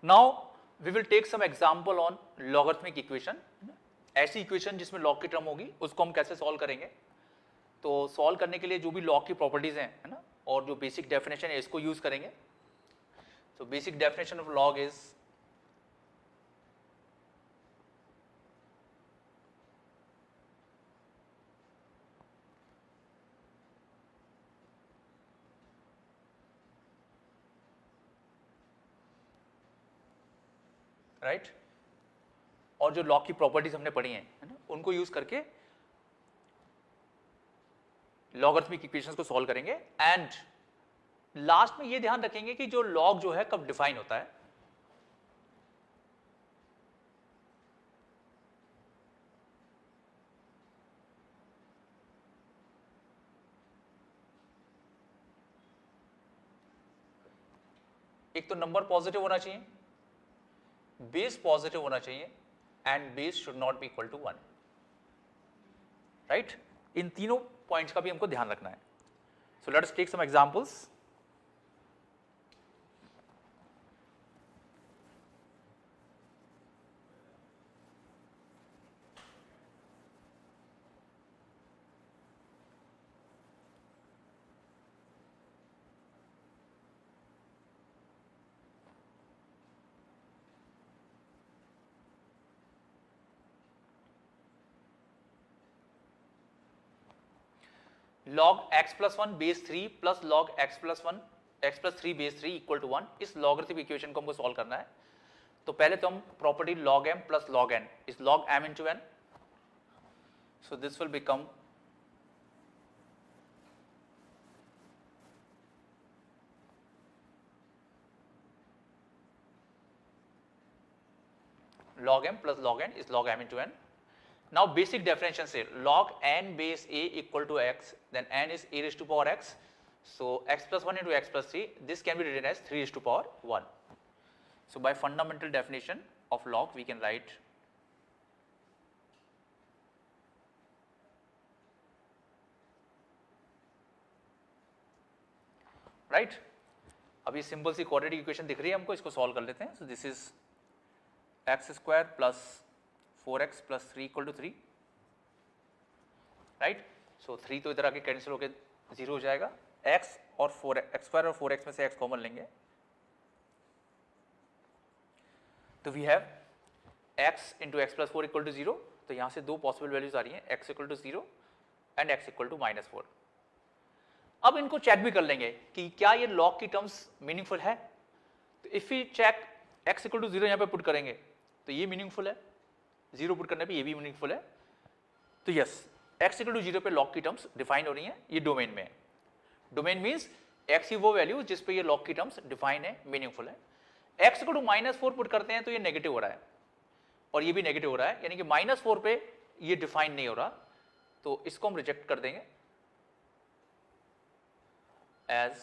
Now we will take some example on logarithmic equation. ऐसी equation जिसमें log की term होगी उसको हम कैसे सॉल्व करेंगे। तो सॉल्व करने के लिए जो भी लॉग की प्रॉपर्टीज हैं, है ना, और जो बेसिक डेफिनेशन है इसको यूज करेंगे। तो basic definition of log is right, और जो लॉग की प्रॉपर्टीज हमने पढ़ी हैं, है ना, उनको यूज करके लॉगरिथमिक इक्वेशंस को सॉल्व करेंगे। एंड लास्ट में ये ध्यान रखेंगे कि जो लॉग जो है कब डिफाइन होता है। एक तो नंबर पॉजिटिव होना चाहिए, बेस पॉजिटिव होना चाहिए, and base should not be equal to 1, right. इन तीनों पॉइंट्स का भी हमको ध्यान रखना है। So let us take some examples. log x plus 1 base 3 plus log x plus 3 base 3 equal to 1, इस लॉगरिथमिक इक्वेशन को हमको सॉल्व करना है। तो पहले तो हम property log m plus log n is log m into n, so this will become log m plus log n is log m into n. Now basic definition say log n base a equal to x, then n is a raised to power x, so x plus 1 into x plus 3, this can be written as 3 raised to power 1. So by fundamental definition of log we can write right. अब ये simple सी quadratic equation दिख रही है हमको, इसको solve कर लेते हैं। So this is x square plus 4x plus 3 equal to 3, right. So 3 तो इधर आके कैंसिल होके 0 हो जाएगा। x और 4x स्क्वायर और 4x में से x कॉमन लेंगे, तो we have x into x plus 4 equal to 0। तो यहां से दो पॉसिबल वैल्यूज आ रही हैं, x equal to 0 and x equal to -4। अब इनको चेक भी कर लेंगे कि क्या ये लॉग की टर्म्स मीनिंगफुल है। तो if we check x equal to 0 यहाँ पे पुट करेंगे तो ये मीनिंगफुल है, 0 पुट करने पे ये भी मीनिंगफुल है। तो यस, x इक्वल टू 0 पे लॉग की टर्म्स डिफाइन हो रही हैं, ये डोमेन में है। डोमेन मीन्स x ही वो वैल्यू जिस पे ये लॉग की टर्म्स डिफाइन है, मीनिंगफुल है। x इक्वल टू -4 पुट करते हैं तो ये नेगेटिव हो रहा है और ये भी नेगेटिव हो रहा है, यानी कि -4 पे ये डिफाइन नहीं हो रहा, तो इसको हम रिजेक्ट कर देंगे as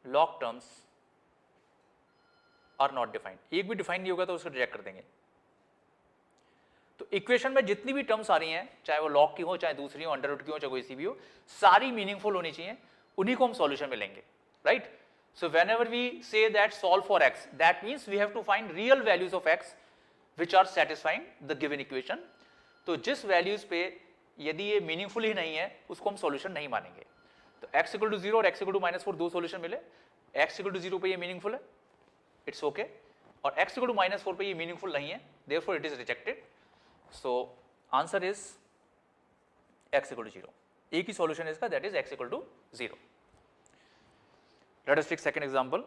log terms are not defined। एक भी डिफाइन नहीं होगा तो उसको रिजेक्ट कर देंगे। तो इक्वेशन में जितनी भी टर्म्स आ रही हैं, चाहे वो लॉग की हो, चाहे दूसरी हो, अंडर रूट की हो, चाहे कोई सी भी हो, सारी मीनिंगफुल होनी चाहिए, उन्हीं को हम सॉल्यूशन में लेंगे, right. So whenever we say that solve for x, that means we have to find real values of x which are satisfying the given equation. तो जिस वैल्यूज पे यदि ये मीनिंगफुल ही नहीं है उसको हम सॉल्यूशन नहीं मानेंगे। तो x इक्वल टू 0 और x इक्वल टू -4 दो सॉल्यूशन मिले, x इक्वल टू 0 पे ये मीनिंगफुल है, इट्स ओके, और x इक्वल टू -4 पे ये मीनिंगफुल नहीं है, therefore it is rejected. So answer is x equal to 0। एक ही सॉल्यूशन है इसका, that is x equal to 0। Let us take second example.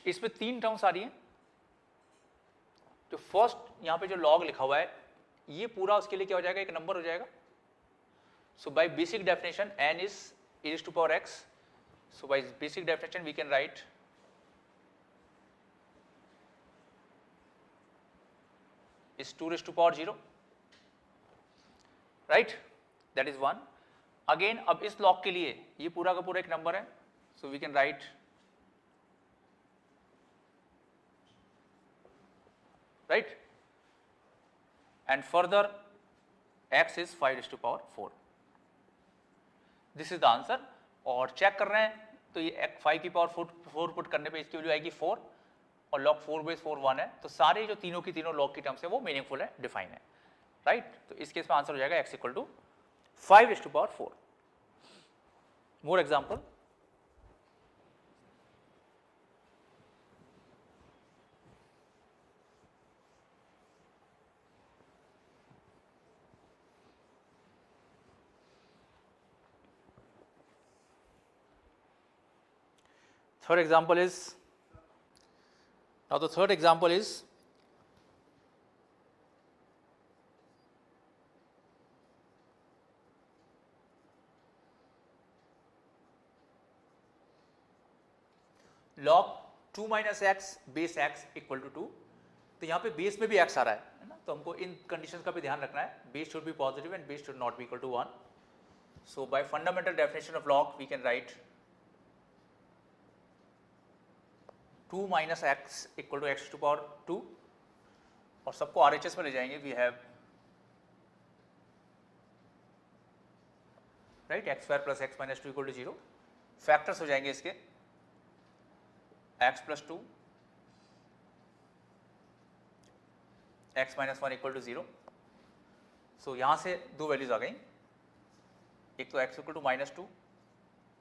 इसमें तीन टर्म्स आ रही हैं। तो फर्स्ट यहां पे जो लॉग लिखा हुआ है ये पूरा उसके लिए क्या हो जाएगा, एक नंबर हो जाएगा। So by basic definition n इज e raised to power x, so by basic definition we can write is 2 raised to power 0, right, that is 1. Again अब इस लॉग के लिए ये पूरा का पूरा एक नंबर है, so we can write right, and further x is 5 raised to power 4. This is the answer. और चेक कर रहे हैं तो ये 5 की पावर 4 पुट करने पे इसकी वैल्यू आएगी 4 और log 4 बेस 4 1 है, तो सारे जो तीनों की तीनों log की टर्म्स है वो मीनिंगफुल है, डिफाइन है, राइट. तो इस केस में आंसर हो जाएगा x equal to 5 raised to power 4. More example. Third example is, now the third example is log 2 minus x base x equal to 2. तो यहाँ पे बेस में भी x आ रहा है ना, तो हमको इन कंडीशंस का भी ध्यान रखना है. Base should be positive and base should not be equal to 1. So by fundamental definition of log we can write 2 minus x equal to x to power 2 और सबको RHS में ले जाएंगे. We have write x square plus x minus 2 equal to 0. Factors हो जाएंगे इसके x plus 2, x minus 1 equal to 0. So यहां से दो वैल्यूज आ गई, एक तो x equal to minus 2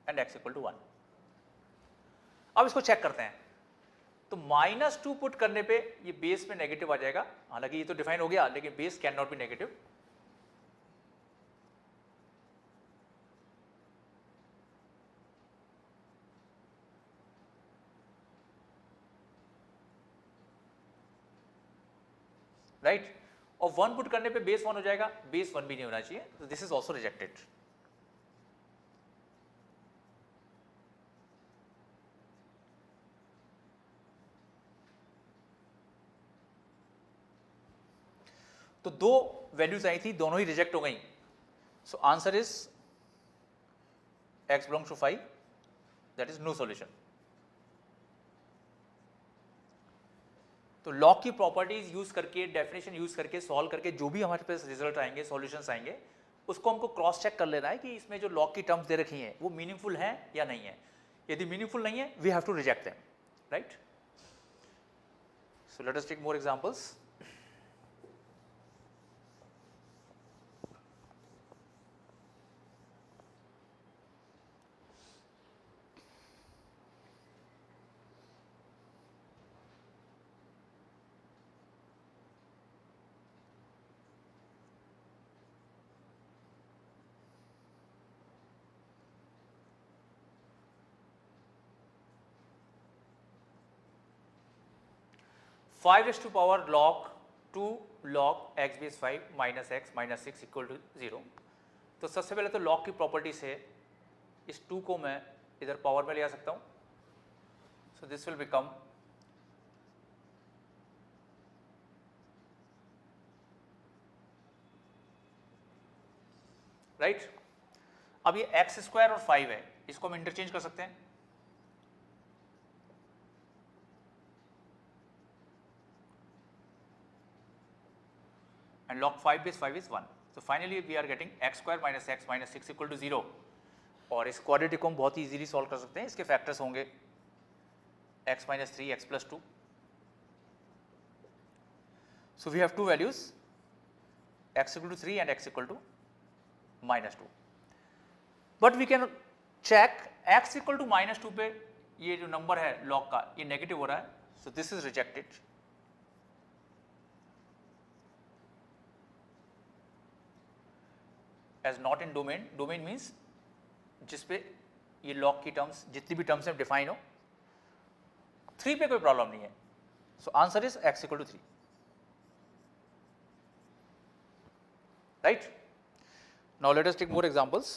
and x equal to 1. अब इसको चेक करते हैं. तो माइनस 2 पुट करने पे ये बेस में नेगेटिव आ जाएगा, हालांकि ये तो डिफाइन हो गया, लेकिन base can not be negative. Right, और 1 पुट करने पे बेस 1 हो जाएगा, बेस 1 भी नहीं होना चाहिए, तो दिस इज ऑल्सो रिजेक्टेड. तो दो वैल्यूज आई थी, दोनों ही रिजेक्ट हो गई. So answer is x belongs to 5, that is no solution. तो लॉग की प्रॉपर्टीज यूज करके, डेफिनेशन यूज करके, सॉल्व करके जो भी हमारे पास रिजल्ट आएंगे, सॉल्यूशंस आएंगे, उसको हमको क्रॉस चेक कर लेना है कि इसमें जो लॉग की टर्म्स दे रखी हैं वो मीनिंगफुल है या नहीं है. यदि मीनिंगफुल नहीं है, we have to reject them, right. So let us take more examples. Five raise to power log 2 log x base 5 minus x minus 6 equal to 0. तो सबसे पहले तो log की प्रॉपर्टी से इस 2 को मैं इधर पावर में ले आ सकता हूँ. सो दिस विल बिकम राइट. अब ये x स्क्वायर और 5 है, इसको हम इंटरचेंज कर सकते हैं. And log 5 base 5 is 1. So finally we are getting x square minus x minus 6 equal to 0. और इस क्वाड्रेटिक को हम बहुत ही इजीली सॉल्व कर सकते हैं. इसके फैक्टर्स होंगे x minus 3, x plus 2. So we have two values, x equal to 3 and x equal to minus 2. But we can check x equal to minus 2 पे ये जो नंबर है log का, ये नेगेटिव हो रहा है. So this is rejected. As not in domain. Domain means जिसपे ये log की टर्म्स, जितनी भी टर्म्स हैं डिफाइन हो. 3 पे कोई प्रॉब्लम नहीं है. So answer is x equal to 3, right. Now let us take more examples.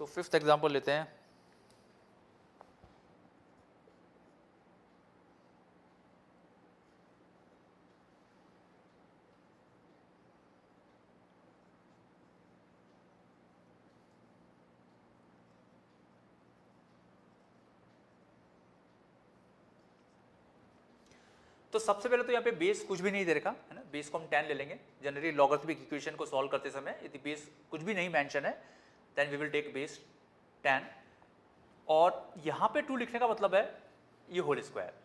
So fifth example लेते हैं. तो सबसे पहले तो यहाँ पे बेस कुछ भी नहीं दे रखा है ना, बेस को हम 10 ले लेंगे। जनरली लॉगरिथमिक इक्वेशन को सॉल्व करते समय यदि बेस कुछ भी नहीं मेंशन है then we will take base 10, और यहाँ पे 2 लिखने का मतलब है ये होल स्क्वायर।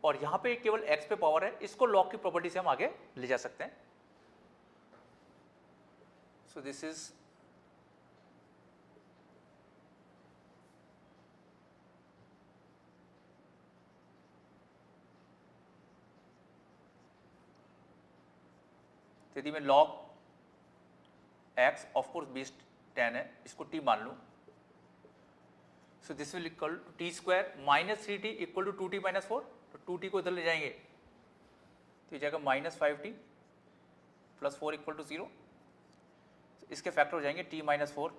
और यहाँ पे केवल x पे पावर है, इसको लॉग की प्रॉपर्टी से हम आगे ले जा सकते हैं। सो दिस इज यदि मैं log x of course base 10 है, इसको t मान लूं, so this will equal to T square minus 3t equal to 2t minus 4, तो 2t को इधर ले जाएंगे तो ये जाएगा minus 5t plus 4 equal to 0, इसके फैक्टर हो जाएंगे t minus 4,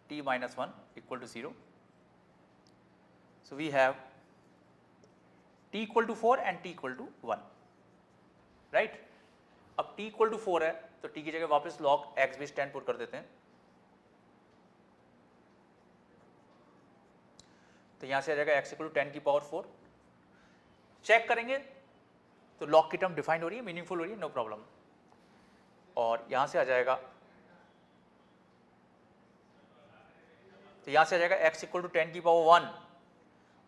t minus 1 equal to 0, so we have t equal to 4 and t equal to 1, right. अब t इक्वल टू 4 है तो t की जगह वापस log x बेस 10 पुट कर देते हैं, तो यहां से आ जाएगा x इक्वल टू 10 की पावर 4। चेक करेंगे तो log की टर्म डिफाइंड हो रही है, मीनिंगफुल हो रही है, नो प्रॉब्लम। और यहां से आ जाएगा, तो यहां से आ जाएगा x इक्वल टू 10 की पावर 1,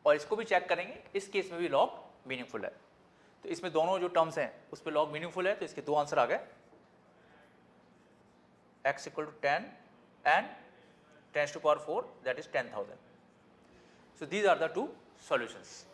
और इसको भी चेक करेंगे, इस केस में भी log मीनिंगफुल है। तो इसमें दोनों जो टर्म्स हैं उस पर log मीनिंगफुल है, तो इसके 2 आंसर आ गए, x equal to 10 and 10 to the power 4 that is 10,000. So these are the 2 solutions.